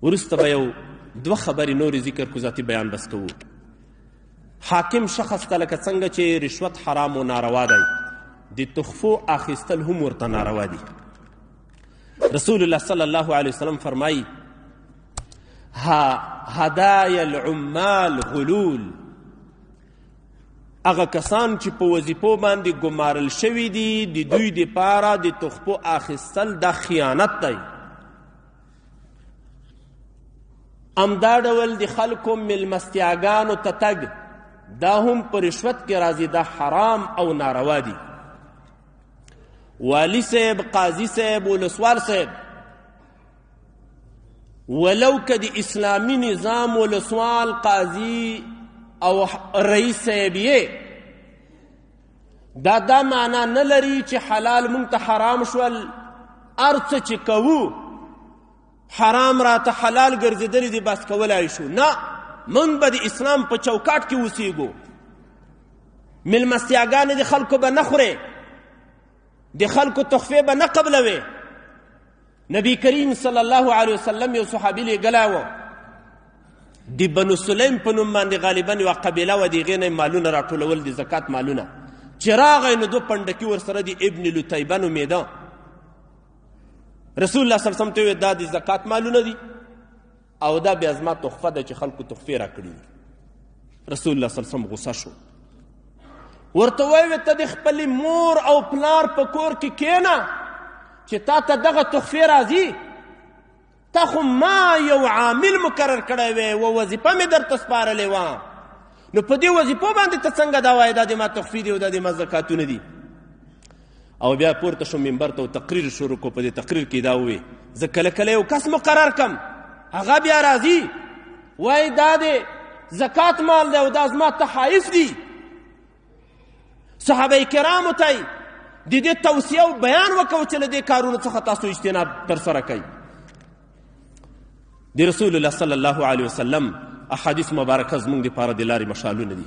وروسته به یو دوه خبرې نورې ذکر کو، ذاتي بیان بس کوو. حاکم شخص ته لکه څنګه چې رشوت حرام و ناروا دی، د تحفو اخیستل هم ورته ناروا دي. رسول الله صلی الله علیه وسلم فرمایي هدایا العمال غلول، هغه کسان چې په وظیفو باندې ګمارل شوي دي د دوی دپاره د تحفو اخیستل دا خیانت دی. همدا ډول د خلکو میلمستیاګانو ته تګ دا هم په رشوت کې راځي، دا حرام او ناروا دي. والی صاحب، قاضي صاحب، ولسوال صاحب، ولو که د اسلامي نظام ولسوال، قاضي او رئیس صاحب یې، دا معنا نه لري چې حلال مونږ ته حرام شول، هر څه چې کوو حرام راته حلال ګرځېدلي دي بس کولی شو. نه، مونږ به د اسلام په چوکاټ کې اوسېږو. میلمستیاګانې د خلکو به نه خورې، د خلکو تحفې به نه قبلوې. نبی کریم صلی الله علیه وسلم یو صحابي لیږلی و، د بنو سلیم په نوم باندې غالبا یوه قبیله وه، د هغې نه مالونه راټولول، د زکات مالونه. چې راغی نو 2 پنډکي ورسره د ابن لتیبه نومېده. رسول الله صلی الله علیه وسلم ته وویل دا د زکات مالونه دي او دا بیا زما تحفه ده چې خلکو تحفې راکړي دي. رسول الله صلی الله علیه وسلم غصه شو، ورته وویل ته د خپلې مور او پلار په کور کې کښېنه چې تا ته دغه تحفې راځي. تا خو ما یو عامل مقرر کړی وی و وظیفه مې درته سپارلې وه، نو په دې وظیفو باندې ته څنګه دا وایې دا د ما تحفې دي او دا د ما زکاتونه دي؟ او بیا پورته شو منبر ته او تقریر شروع کو. په دې تقریر کې دا ووی زه کله کله یو کس مقرر کم، هغه بیا راځي وایي دا د زکات مال دی او دا زما تحایف دي. صحابه کرامو ته د دې توصیه او بیان وکړو چې له دې کارونو څخه تاسو اجتناب ترسره کوئ. د رسول الله صلی الله علیه وسلم احادیث مبارکه زموږ دپاره د لارې مشالونه دي.